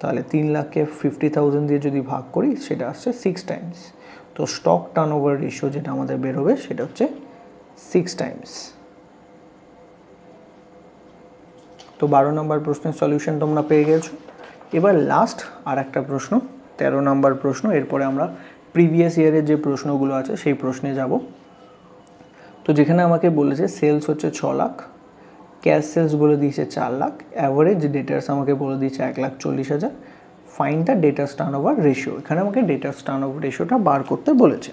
তাহলে 3 লাখকে 50,000 দিয়ে যদি ভাগ করি সেটা আসছে 6 টাইমস। তো স্টক টার্নওভার রেশিও যেটা আমাদের বেরোবে সেটা হচ্ছে 6 টাইমস। তো 12 নম্বর প্রশ্নের সলিউশন তোমরা পেয়ে গেছো। এবার লাস্ট আর একটা প্রশ্ন, 13 নম্বর প্রশ্ন। এরপরে আমরা প্রিভিয়াস ইয়ারের যে প্রশ্নগুলো আছে সেই প্রশ্নে যাব। তো যেখানে আমাকে বলেছে সেলস হচ্ছে 6 লাখ, ক্যাশ সেলস বলে দিয়েছে 4 লাখ, অ্যাভারেজ ডেটার্স আমাকে বলে দিয়েছে 1,40,000, ফাইন্ড দ্য ডেটার্স টার্নওভার রেশিও। এখানে আমাকে ডেটার্স টার্নওভার রেশিওটা বার করতে বলেছে।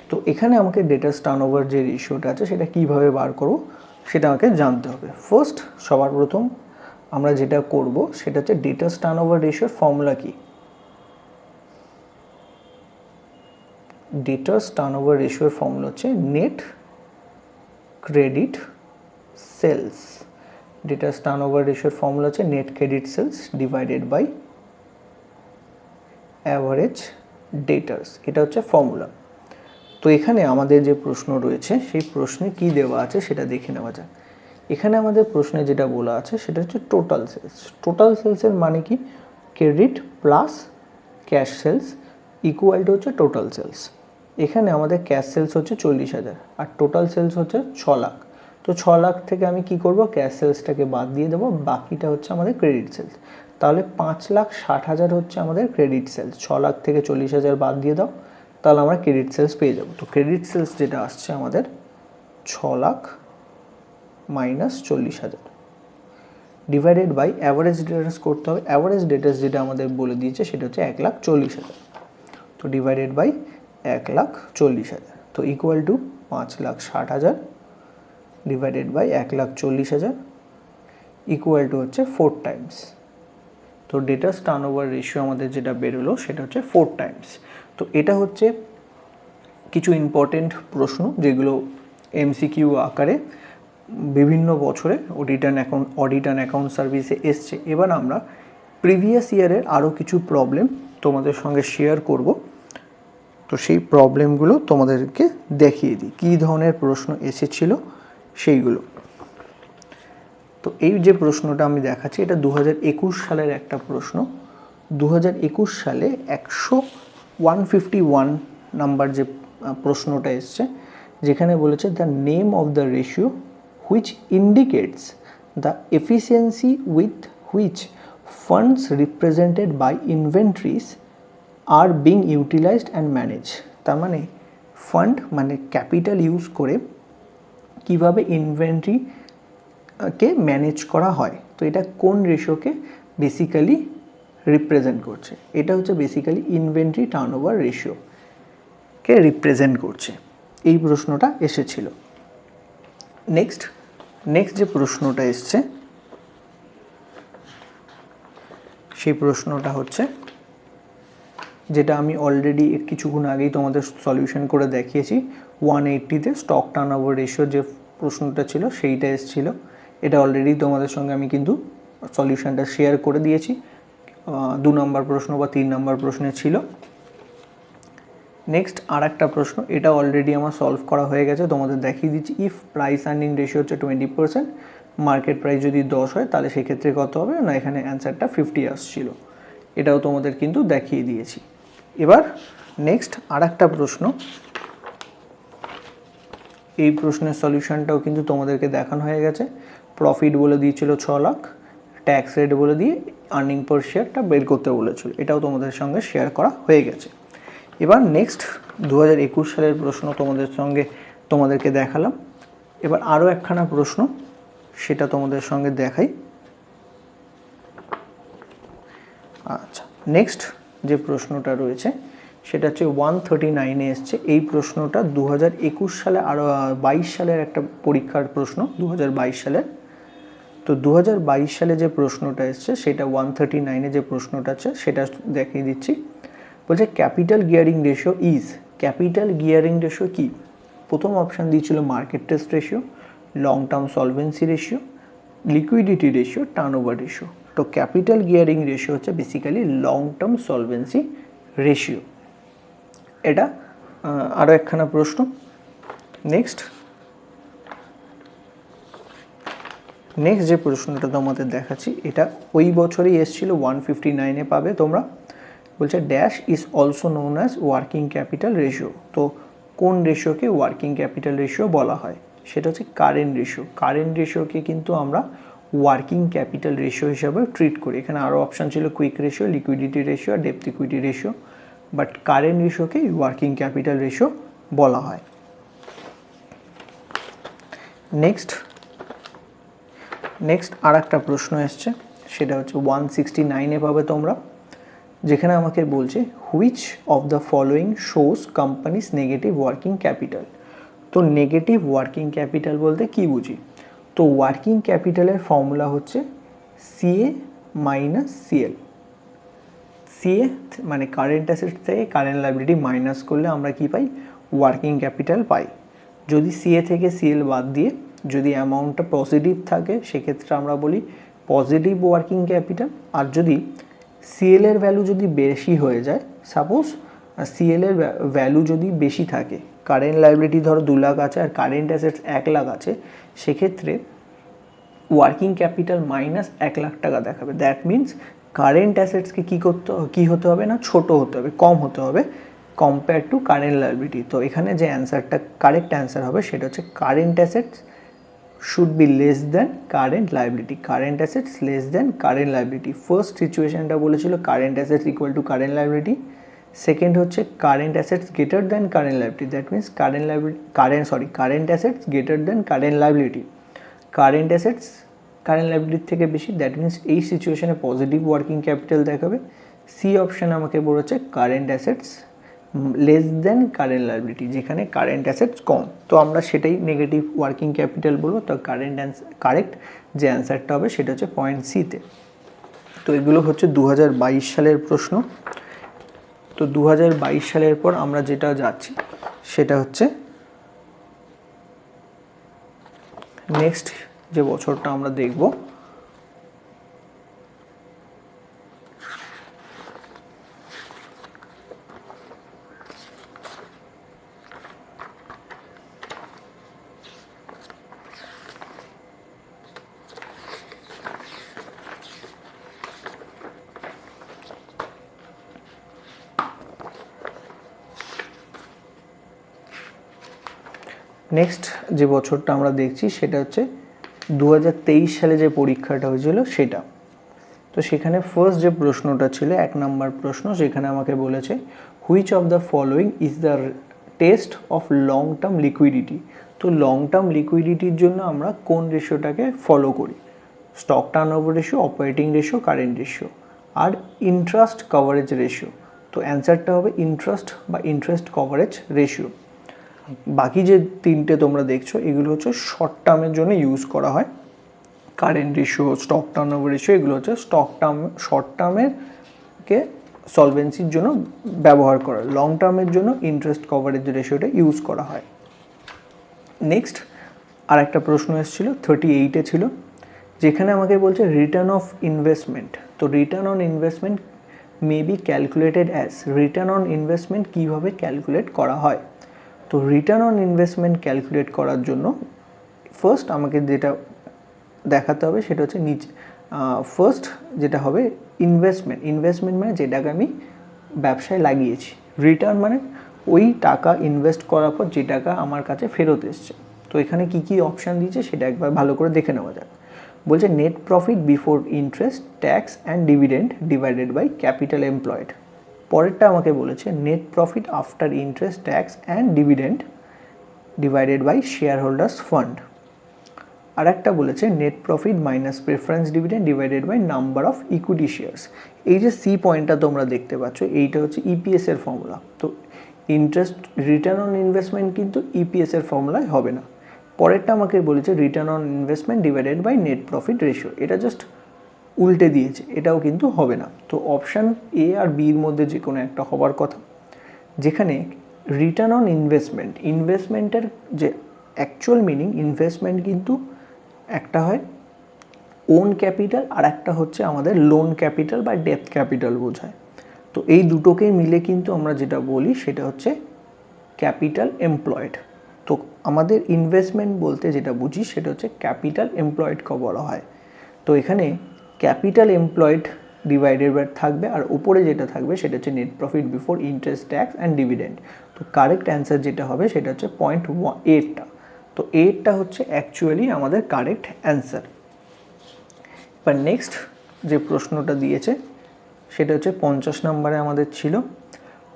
তো এখানে আমাকে ডেটার্স টার্নওভার যে রেশিওটা আছে সেটা কীভাবে বার করব সেটা আমাকে জানতে হবে। ফার্স্ট সবার প্রথম আমরা যেটা করব সেটা হচ্ছে ডেটার্স টার্নওভার রেশিওর ফর্মুলা কি। ডেটার্স টার্নওভার রেশিওর ফর্মুলা হচ্ছে net credit sales. Debtors turnover রেশিওর ফর্মুলা হচ্ছে net credit sales divided by average debtors, এটা হচ্ছে ফর্মুলা। তো এখানে আমাদের যে প্রশ্ন রয়েছে সেই প্রশ্নে কি দেওয়া আছে সেটা দেখে নেওয়া যাক। এখানে আমাদের প্রশ্নে যেটা বলা আছে সেটা হচ্ছে টোটাল সেলস। টোটাল সেলসের মানে কি, credit plus cash sales equal to হচ্ছে টোটাল সেলস। এখানে আমাদের ক্যাশ সেলস হচ্ছে 40,000 আর টোটাল সেলস হচ্ছে 6 লাখ। তো 6 লাখ থেকে আমি কি করব, ক্যাশ সেলসটাকে বাদ দিয়ে দেবো, বাকিটা হচ্ছে আমাদের ক্রেডিট সেলস। তাহলে 5,60,000 হচ্ছে আমাদের ক্রেডিট সেলস। 6 লাখ থেকে 40,000 বাদ দিয়ে দাও, তাহলে আমরা ক্রেডিট সেলস পেয়ে যাব। তো ক্রেডিট সেলস যেটা আসছে আমাদের 6 lakh minus 40,000 divided by average debtors করতে হবে। অ্যাভারেজ ডেটার্স যেটা আমাদের বলে দিয়েছে সেটা হচ্ছে 1,40,000। তো ডিভাইডেড বাই 1,40,000, তো equal to 5,60,000 divided by 1,40,000 equal to হচ্ছে 4 টাইমস। তো ডেটার্স টার্নওভার রেশিও আমাদের যেটা বেরোলো সেটা হচ্ছে 4 টাইমস। তো এটা হচ্ছে কিছু ইম্পর্টেন্ট প্রশ্ন যেগুলো এমসিকিউ আকারে বিভিন্ন বছরে অডিট অ্যান্ড অ্যাকাউন্ট সার্ভিসে এসছে। এবার আমরা প্রিভিয়াস ইয়ারের আরও কিছু প্রবলেম তোমাদের সঙ্গে শেয়ার করব। তো সেই প্রবলেমগুলো তোমাদেরকে দেখিয়ে দিই কী ধরনের প্রশ্ন এসেছিল সেইগুলো। তো এই যে প্রশ্নটা আমি দেখাচ্ছি এটা 2021 সালের একটা প্রশ্ন। 2021 সালে 151 নাম্বার যে প্রশ্নটা এসছে, যেখানে বলেছে the name of the ratio which indicates the efficiency with which funds represented by inventories are being utilised and manage. তার মানে ফান্ড মানে ক্যাপিটাল ইউজ করে কিভাবে ইনভেন্টরিকে ম্যানেজ করা হয়। তো এটা কোন রেশিওকে বেসিক্যালি রিপ্রেজেন্ট করছে, এটা হচ্ছে বেসিক্যালি ইনভেন্টরি টার্নওভার রেশিওকে রিপ্রেজেন্ট করছে। এই প্রশ্নটা এসেছিল। নেক্সট যে প্রশ্নটা এসছে সেই প্রশ্নটা হচ্ছে যেটা আমি অলরেডি কিছুক্ষণ আগেই তোমাদের সলিউশন করে দেখিয়েছি। 180-তে স্টক টার্নওভার রেশিও যে প্রশ্নটা ছিল সেইটা এসেছিল। এটা অলরেডি তোমাদের সঙ্গে আমি কিন্তু সলিউশনটা শেয়ার করে দিয়েছি। 2 নম্বর প্রশ্ন বা 3 নম্বর প্রশ্নে ছিল। নেক্সট আর একটা প্রশ্ন, এটা অলরেডি আমার সলভ করা হয়ে গেছে, তোমাদের দেখিয়ে দিচ্ছি। ইফ প্রাইস আর্নিং রেশিও হচ্ছে 20%, মার্কেট প্রাইস যদি 10 হয় তাহলে সেক্ষেত্রে কত হবে না, এখানে অ্যান্সারটা 50 আসছিল। এটাও তোমাদের কিন্তু দেখিয়ে দিয়েছি। এবার নেক্সট আর একটা প্রশ্ন, এই প্রশ্নের সলিউশনটাও কিন্তু তোমাদেরকে দেখানো হয়ে গেছে। প্রফিট বলে দিয়েছিল 6 লাখ, ট্যাক্স রেট বলে দিয়ে আর্নিং পার শেয়ারটা বের করতে বলেছিল, এটাও তোমাদের সঙ্গে শেয়ার করা হয়ে গেছে। এবার নেক্সট 2021 সালের প্রশ্ন তোমাদেরকে দেখালাম। এবার আরও একখানা প্রশ্ন সেটা তোমাদের সঙ্গে দেখাই। আচ্ছা, নেক্সট যে প্রশ্নটা রয়েছে সেটা হচ্ছে 139-এ এসছে। এই প্রশ্নটা 2021 সালে আরও 22 সালের একটা পরীক্ষার প্রশ্ন, 2022 সালের। তো 2022 সালে যে প্রশ্নটা এসছে সেটা 139-এ যে প্রশ্নটা আছে সেটা দেখিয়ে দিচ্ছি। বলছে capital gearing ratio is, capital gearing ratio কি? প্রথম অপশান দিয়েছিল market test ratio, long term solvency ratio, liquidity ratio, turnover ratio. তো ক্যাপিটাল গিয়ারিং রেশিও হচ্ছে basically long term solvency ratio. এটা আরও একখানা প্রশ্ন। নেক্সট যে প্রশ্নটা তোমাদের দেখাচ্ছি এটা ওই বছরই এসেছিল, 159-এ পাবে তোমরা। বলছে dash is also known as working capital ratio. তো কোন রেশিওকে ওয়ার্কিং ক্যাপিটাল রেশিও বলা হয়? সেটা হচ্ছে কারেন্ট রেশিও। কারেন্ট রেশিওকে কিন্তু আমরা ওয়ার্কিং ক্যাপিটাল রেশিও হিসাবে ট্রিট করি। এখানে আরও অপশান ছিল কুইক রেশিও, লিকুইডিটি রেশিও আর depth equity ratio, but current রেশিওকে ওয়ার্কিং ক্যাপিটাল রেশিও বলা হয়। নেক্সট আর একটা প্রশ্ন এসছে, সেটা হচ্ছে 169-এ পাবে তোমরা, যেখানে আমাকে বলছে which of the following shows companies negative working capital. তো নেগেটিভ ওয়ার্কিং ক্যাপিটাল বলতে কি বুঝি? তো ওয়ার্কিং ক্যাপিটালের ফর্মুলা হচ্ছে সিএ মাইনাস সিএল। সিএ মানে কারেন্ট অ্যাসেট থেকে কারেন্ট লায়াবিলিটি মাইনাস করলে আমরা কি পাই? ওয়ার্কিং ক্যাপিটাল পাই। যদি সিএ থেকে সিএল বাদ দিয়ে যদি অ্যামাউন্টটা পজিটিভ থাকে সেক্ষেত্রে আমরা বলি পজিটিভ ওয়ার্কিং ক্যাপিটাল। আর যদি সিএল এর ভ্যালু যদি বেশি হয়ে যায়, সাপোজ সিএল এর ভ্যালু যদি বেশি থাকে, কারেন্ট লায়াবিলিটি ধরো 2 লাখ আছে আর কারেন্ট অ্যাসেটস 1 লাখ আছে, সেক্ষেত্রে ওয়ার্কিং ক্যাপিটাল মাইনাস 1 লাখ টাকা দেখাবে। দ্যাট মিনস কারেন্ট অ্যাসেটসকে কী হতে হবে না, ছোট হতে হবে, কম হতে হবে কম্পেয়ার টু কারেন্ট লায়াবিলিটি। তো এখানে যে অ্যান্সারটা কারেক্ট অ্যান্সার হবে সেটা হচ্ছে current assets should be less than current liability. Current assets less than current liability. First সিচুয়েশনটা বলেছিল current assets equal to current liability. Second হচ্ছে current assets greater than current liability. That means current assets greater than current liability. Current assets current লায়াবিলিটির থেকে বেশি, দ্যাট মিনস এই সিচুয়েশনে পজিটিভ ওয়ার্কিং ক্যাপিটাল দেখাবে। সি অপশান আমাকে বলেছে current assets less then current liability, যেখানে কারেন্ট অ্যাসেটস কম। তো আমরা সেটাই নেগেটিভ ওয়ার্কিং ক্যাপিটাল বলবো। তো কারেক্ট যে অ্যান্সারটা হবে সেটা হচ্ছে পয়েন্ট সিতে। তো এগুলো হচ্ছে 2022 সালের প্রশ্ন। তো 2022 সালের পর আমরা যেটা যাচ্ছি সেটা হচ্ছে নেক্সট যে বছরটা আমরা দেখব নেক্সট যে বছরটা আমরা দেখছি সেটা হচ্ছে 2023 সালে যে পরীক্ষাটা হয়েছিল সেটা। তো সেখানে ফার্স্ট যে প্রশ্নটা ছিল 1 নম্বর প্রশ্ন, সেখানে আমাকে বলেছে which of the following is the test of long term liquidity. তো লং টার্ম লিকুইডিটির জন্য আমরা কোন রেশিওটাকে ফলো করি? Stock turnover ratio, operating ratio, current ratio আর ইন্টারেস্ট কভারেজ রেশিও। তো অ্যান্সারটা হবে ইন্টারেস্ট কভারেজ রেশিও। বাকি যে তিনটে তোমরা দেখছো এগুলো হচ্ছে শর্ট টার্মের জন্য ইউজ করা হয়। Current ratio, stock turnover ratio এগুলো হচ্ছে শর্ট টার্মের কে সলভেন্সির জন্য ব্যবহার করা। লং টার্মের জন্য ইন্টারেস্ট কভারেজ রেশিওটা ইউজ করা হয়। নেক্সট আর একটা প্রশ্ন এসেছিল 38-এ ছিল, যেখানে আমাকে বলছে রিটার্ন অফ ইনভেস্টমেন্ট। তো return on investment may be calculated as. Return on investment কীভাবে ক্যালকুলেট করা হয়? তো রিটার্ন অন ইনভেস্টমেন্ট ক্যালকুলেট করার জন্য ফার্স্ট আমাকে যেটা দেখাতে হবে সেটা হচ্ছে ফার্স্ট যেটা হবে ইনভেস্টমেন্ট মানে যেটাকে আমি ব্যবসায় লাগিয়েছি। রিটার্ন মানে ওই টাকা ইনভেস্ট করার পর যে টাকা আমার কাছে ফেরত এসছে। তো এখানে কি কি অপশান দিয়েছে সেটা একবার ভালো করে দেখে নেওয়া যাক। বলছে net profit before interest, tax and dividend divided by capital employed. পরেরটা আমাকে বলেছে net profit after interest, tax and dividend divided by share holders fund. আর একটা বলেছে net profit minus preference dividend divided by number of equity shares. এই যে সি পয়েন্টটা তোমরা দেখতে পাচ্ছ এইটা হচ্ছে ইপিএস এর ফর্মুলা। তো রিটার্ন অন ইনভেস্টমেন্ট কিন্তু ইপিএস এর ফর্মুলায় হবে না। পরেরটা আমাকে বলেছে return on investment divided by net profit ratio, এটা জাস্ট উল্টে দিয়েছে, এটাও কিন্তু হবে না। তো অপশান এ আর বির মধ্যে যে কোনো একটা হবার কথা, যেখানে রিটার্ন অন ইনভেস্টমেন্টের যে অ্যাকচুয়াল মিনিং, ইনভেস্টমেন্ট কিন্তু একটা হয় ওন ক্যাপিটাল আর একটা হচ্ছে আমাদের লোন ক্যাপিটাল বা ডেপ্থ ক্যাপিটাল বোঝায়। তো এই দুটোকেই মিলে কিন্তু আমরা যেটা বলি সেটা হচ্ছে ক্যাপিটাল এমপ্লয়েড। তো আমাদের ইনভেস্টমেন্ট বলতে যেটা বুঝি সেটা হচ্ছে ক্যাপিটাল এমপ্লয়েডকে বলা হয়। তো এখানে ক্যাপিটাল এমপ্লয়েড ডিভাইডেড বাই থাকবে আর উপরে যেটা থাকবে সেটা হচ্ছে net profit before interest, tax and dividend. তো কারেক্ট অ্যান্সার যেটা হবে সেটা হচ্ছে পয়েন্ট 8টা। তো এরটা হচ্ছে অ্যাকচুয়ালি আমাদের কারেক্ট অ্যান্সার। এবার নেক্সট যে প্রশ্নটা দিয়েছে সেটা হচ্ছে 50 নম্বরে আমাদের ছিল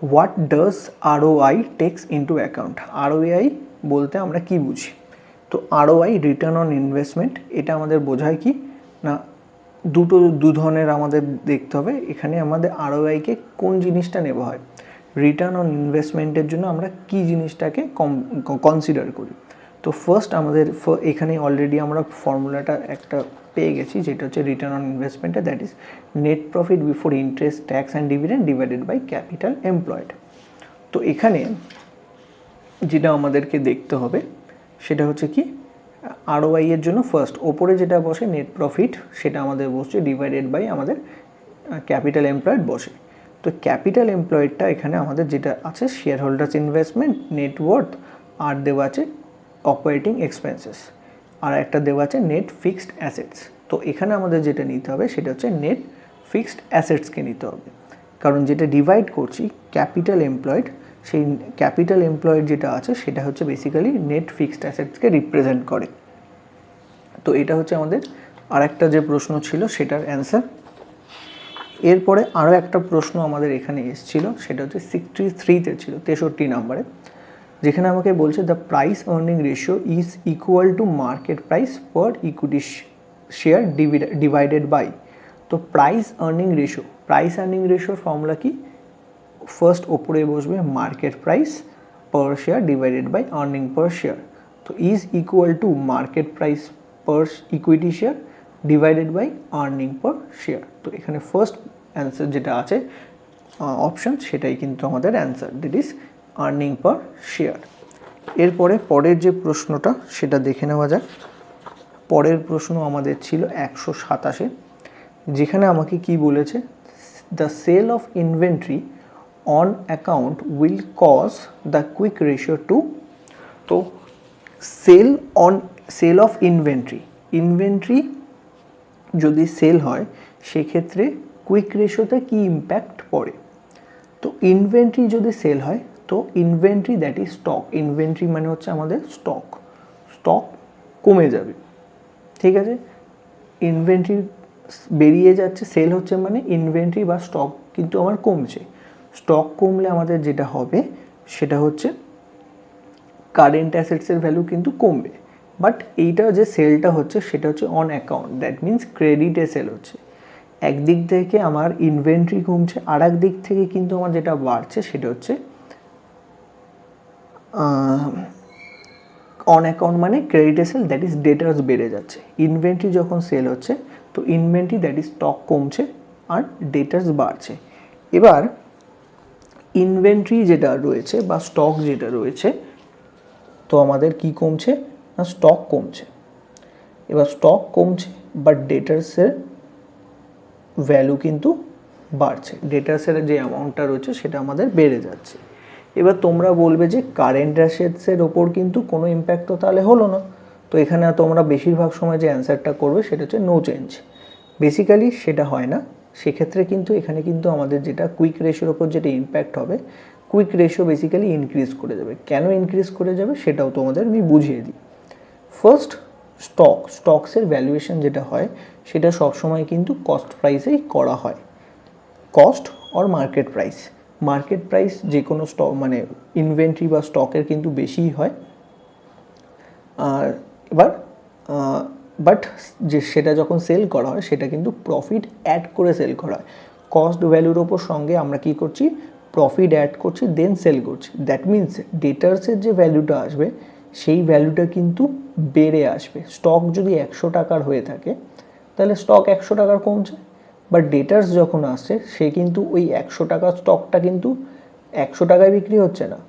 what does ROI takes into account. ROI বলতে আমরা কি বুঝি? তো ROI রিটার্ন অন ইনভেস্টমেন্ট, এটা আমাদের বোঝায় কি না দু ধরনের আমাদের দেখতে হবে। এখানে আমাদের ROI-কে কোন জিনিসটা নেওয়া হয়, রিটার্ন অন ইনভেস্টমেন্টের জন্য আমরা কি জিনিসটাকে কনসিডার করি। তো ফার্স্ট আমাদের এখানে অলরেডি আমরা ফর্মুলাটা একটা পেয়ে গেছি, যেটা হচ্ছে রিটার্ন অন ইনভেস্টমেন্টে, that is net profit before interest tax and dividend divided by capital employed. তো এখানে যেটা আমাদেরকে দেখতে হবে সেটা হচ্ছে কি ROI এর জন্য ফার্স্ট ওপরে যেটা বসে নেট প্রফিট, সেটা আমাদের বসছে ডিভাইডেড বাই আমাদের ক্যাপিটাল এমপ্লয়েড বসে। তো ক্যাপিটাল এমপ্লয়েডটা এখানে আমাদের যেটা আছে শেয়ার হোল্ডার্স ইনভেস্টমেন্ট, নেটওয়ার্থ, আর দেওয়া আছে অপারেটিং এক্সপেন্সেস, আর একটা দেওয়া আছে নেট ফিক্সড অ্যাসেটস। তো এখানে আমাদের যেটা নিতে হবে সেটা হচ্ছে নেট ফিক্সড অ্যাসেটসকে নিতে হবে, কারণ যেটা ডিভাইড করছি ক্যাপিটাল এমপ্লয়েড, সেই ক্যাপিটাল এমপ্লয়েড যেটা আছে সেটা হচ্ছে বেসিক্যালি নেট ফিক্সড অ্যাসেটসকে রিপ্রেজেন্ট করে। তো এটা হচ্ছে আমাদের আরেকটা যে প্রশ্ন ছিল সেটার অ্যান্সার। এরপরে আরও একটা প্রশ্ন আমাদের এখানে এসেছিল, সেটা হচ্ছে 63-তে ছিল, 63 নম্বরে, যেখানে আমাকে বলছে the price earning ratio is equal to market price per equity share divided by. তো প্রাইস আর্নিং রেশিওর ফর্মুলা কি? ফার্স্ট ওপরে বসবে market price per share divided by earning per share. তো is equal to market price per equity share divided by earning per share. তো এখানে ফার্স্ট অ্যান্সার যেটা আছে অপশান, সেটাই কিন্তু আমাদের answer, that is earning per share. এরপরে পরের যে প্রশ্নটা সেটা দেখে নেওয়া যাক। পরের প্রশ্ন আমাদের ছিল 127-এ, যেখানে আমাকে কি বলেছে, the sale of inventory on account will cause the quick ratio to. তো সেল অফ ইনভেন্টরি যদি সেল হয় সেক্ষেত্রে কুইক রেশিওতে কি ইম্প্যাক্ট পড়ে। তো ইনভেন্টরি যদি সেল হয়, তো inventory that is stock, inventory মানে হচ্ছে আমাদের স্টক কমে যাবে, ঠিক আছে। ইনভেন্টরি বেরিয়ে যাচ্ছে, সেল হচ্ছে মানে ইনভেন্টরি বা স্টক কিন্তু আমার কমছে। স্টক কমলে আমাদের যেটা হবে সেটা হচ্ছে কারেন্ট অ্যাসেটসের ভ্যালু কিন্তু কমবে। বাট এইটা যে সেলটা হচ্ছে সেটা হচ্ছে অন অ্যাকাউন্ট, দ্যাট মিনস ক্রেডিটে সেল হচ্ছে। একদিক থেকে আমার ইনভেন্টরি কমছে, আর এক দিক থেকে কিন্তু আমার যেটা বাড়ছে সেটা হচ্ছে অন অ্যাকাউন্ট মানে ক্রেডিটে সেল, দ্যাট ইজ ডেটার্স বেড়ে যাচ্ছে। ইনভেন্টরি যখন সেল হচ্ছে তো ইনভেন্টরি দ্যাট ইজ স্টক কমছে আর ডেটার্স বাড়ছে। এবার ইনভেন্টরি যেটা রয়েছে বা স্টক যেটা রয়েছে, তো আমাদের কি কমছে না স্টক কমছে। এবার স্টক কমছে বাট ডেটার্সের ভ্যালু কিন্তু বাড়ছে, ডেটার্সের যে অ্যামাউন্টটা রয়েছে সেটা আমাদের বেড়ে যাচ্ছে। এবার তোমরা বলবে যে কারেন্ট অ্যাসেটসের ওপর কিন্তু কোনো ইম্প্যাক্ট তো তাহলে হলো না। তো এখানে তোমরা বেশিরভাগ সময় যে অ্যান্সারটা করবে সেটা হচ্ছে নো চেঞ্জ। বেসিক্যালি সেটা হয় না, সেক্ষেত্রে কিন্তু এখানে কিন্তু আমাদের যেটা কুইক রেশিওর ওপর যেটা ইম্প্যাক্ট হবে, কুইক রেশিও বেসিক্যালি ইনক্রিজ করে যাবে। কেন ইনক্রিজ করে যাবে সেটাও তোমাদের আমি বুঝিয়ে দিই। ফার্স্ট স্টকসের ভ্যালুয়েশন যেটা হয় সেটা সবসময় কিন্তু কস্ট প্রাইসেই করা হয়, কস্ট অর মার্কেট প্রাইস যে কোনো স্টক মানে ইনভেন্টরি বা স্টকের কিন্তু বেশিই হয়। আর এবার বাট যে সেটা যখন সেল করা হয় সেটা কিন্তু প্রফিট অ্যাড করে সেল করা হয়। কস্ট ভ্যালুর ওপর সঙ্গে আমরা কি করছি, প্রফিট অ্যাড করছি, দেন সেল করছি। দ্যাট মিনস ডেটার্সের যে ভ্যালুটা আসবে সেই ভ্যালুটা কিন্তু বেড়ে আসবে। স্টক যদি 100 টাকার হয়ে থাকে তাহলে স্টক 100 টাকার কমছে, বাট ডেটার্স যখন আসছে সে কিন্তু ওই 100 টাকার স্টকটা কিন্তু 100 টাকায় বিক্রি হচ্ছে না।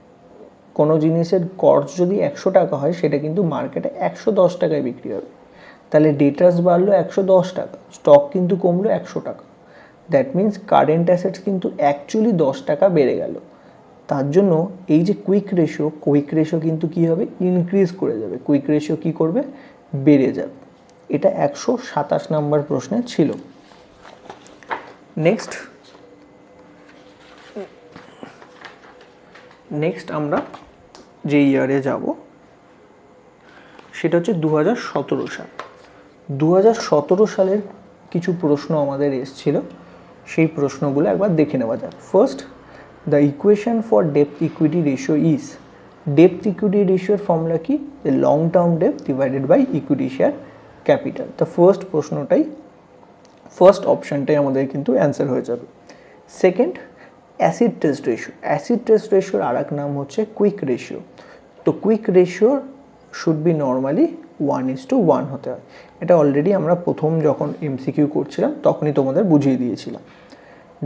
কোনো জিনিসের কস্ট যদি 100 টাকা হয় সেটা কিন্তু মার্কেটে 110 টাকায় বিক্রি হবে। তাহলে ডেটার্স বাড়লো 110 টাকা, স্টক কিন্তু কমলো 100 টাকা। দ্যাট মিনস কারেন্ট অ্যাসেটস কিন্তু অ্যাকচুয়ালি 10 টাকা বেড়ে গেল। তার জন্য এই যে কুইক রেশিও কিন্তু কী হবে, ইনক্রিজ করে যাবে। কুইক রেশিও কী করবে, বেড়ে যাবে। এটা 127 নম্বর প্রশ্নে ছিল। নেক্সট আমরা যে ইয়ারে যাব সেটা হচ্ছে 2017 সাল। 2017 সালের কিছু প্রশ্ন আমাদের এসেছিল, সেই প্রশ্নগুলো একবার দেখে নেওয়া যাক। First, the equation for depth equity ratio is, depth equity রেশিওর ফর্মুলা কি? Long term depth divided by equity share capital. তো ফার্স্ট অপশানটাই আমাদের কিন্তু অ্যান্সার হয়ে যাবে। Second, acid test ratio. Acid test রেশিওর আর এক নাম হচ্ছে কুইক রেশিও। তো quick ratio should be normally 1:1 হতে হয়। এটা অলরেডি আমরা প্রথম যখন এমসিকিউ করছিলাম তখনই তোমাদের বুঝিয়ে দিয়েছিলাম।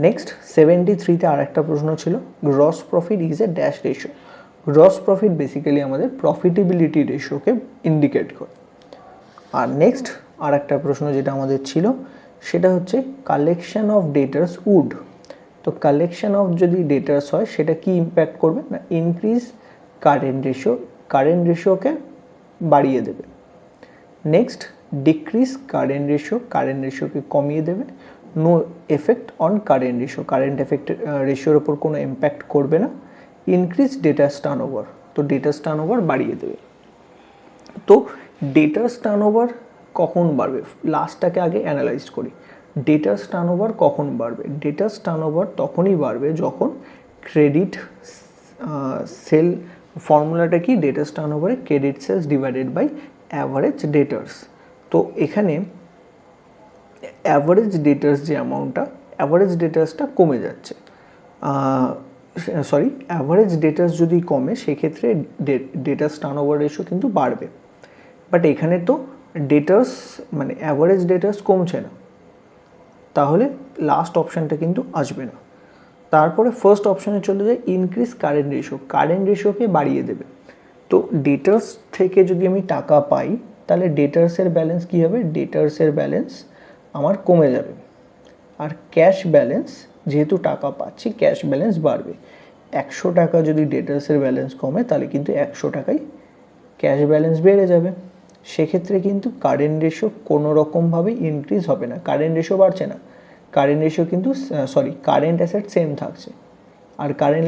নেক্সট 73তে আর একটা প্রশ্ন ছিল, gross profit is a dash ratio. Gross profit basically আমাদের প্রফিটেবিলিটি রেশিওকে ইন্ডিকেট করে। আর নেক্সট আর একটা প্রশ্ন যেটা আমাদের ছিল সেটা হচ্ছে কালেকশন অফ ডেটার্স উড। তো কালেকশন অফ যদি ডেটার্স হয় সেটা কি ইম্প্যাক্ট করবে না, ইনক্রিজ কারেন্ট রেশিওকে বাড়িয়ে দেবে। নেক্সট, ডিক্রিজ কারেন্ট রেশিওকে কমিয়ে দেবে। নো এফেক্ট অন কারেন্ট রেশিওর ওপর কোনো ইম্প্যাক্ট করবে না। ইনক্রিজ ডেটার্স টার্নওভার, তো ডেটার্স টার্নওভার বাড়িয়ে দেবে। তো ডেটার্স টার্নওভার কখন বাড়বে, লাস্টটাকে আগে অ্যানালাইজ করি। ডেটার্স টার্নওভার কখন বাড়বে? ডেটার্স টার্নওভার তখনই বাড়বে যখন ক্রেডিট সেল, ফর্মুলাটা কি, ডেটার্স টার্নওভারে credit sales divided by average debtors. তো এখানে অ্যাভারেজ ডেটার্স যে অ্যামাউন্টটা, অ্যাভারেজ ডেটার্সটা কমে যাচ্ছে। অ্যাভারেজ ডেটার্স যদি কমে সেক্ষেত্রে ডেটার্স টার্নওভার রেশিও কিন্তু বাড়বে। বাট এখানে তো ডেটার্স মানে অ্যাভারেজ ডেটার্স কমছে না, তাহলে লাস্ট অপশানটা কিন্তু আসবে না। তারপরে ফার্স্ট অপশানে চলে যায় ইনক্রিজ কারেন্ট রেশিওকে বাড়িয়ে দেবে। তো ডেটার্স থেকে যদি আমি টাকা পাই তাহলে ডেটার্সের ব্যালেন্স কী হবে? ডেটার্সের ব্যালেন্স আমার কমে যাবে। আর ক্যাশ ব্যালেন্স, যেহেতু টাকা পাচ্ছি ক্যাশ ব্যালেন্স বাড়বে। 100 টাকা যদি ডেটার্সের ব্যালেন্স কমে তাহলে কিন্তু 100 টাকাই ক্যাশ ব্যালেন্স বেড়ে যাবে। সেক্ষেত্রে কিন্তু কারেন্ট রেশিও কোনো রকমভাবে ইনক্রিজ হবে না, কারেন্ট রেশিও বাড়ছে না, কারেন্ট অ্যাসেট সেম থাকছে আর কারেন্ট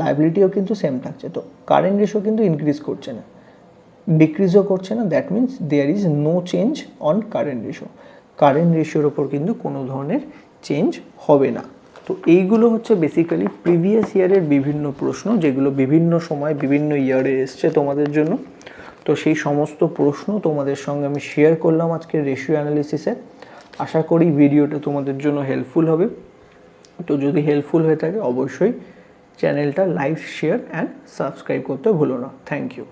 লায়াবিলিটিও কিন্তু সেম থাকছে। তো কারেন্ট রেশিও কিন্তু ইনক্রিজ করছে না, ডিক্রিজও করছে না। That means there is no change on current রেশিওর ওপর কিন্তু কোনো ধরনের চেঞ্জ হবে না। তো এইগুলো হচ্ছে বেসিক্যালি প্রিভিয়াস ইয়ারের বিভিন্ন প্রশ্ন, যেগুলো বিভিন্ন সময় বিভিন্ন ইয়ারে এসছে তোমাদের জন্য। তো সেই সমস্ত প্রশ্ন তোমাদের সঙ্গে আমি শেয়ার করলাম আজকের রেশিও অ্যানালিসিসে। আশা করি ভিডিওটা তোমাদের জন্য হেল্পফুল হবে। তো যদি হেল্পফুল হয়ে থাকে অবশ্যই চ্যানেলটা লাইক, শেয়ার অ্যান্ড সাবস্ক্রাইব করতে ভুলো না। Thank you.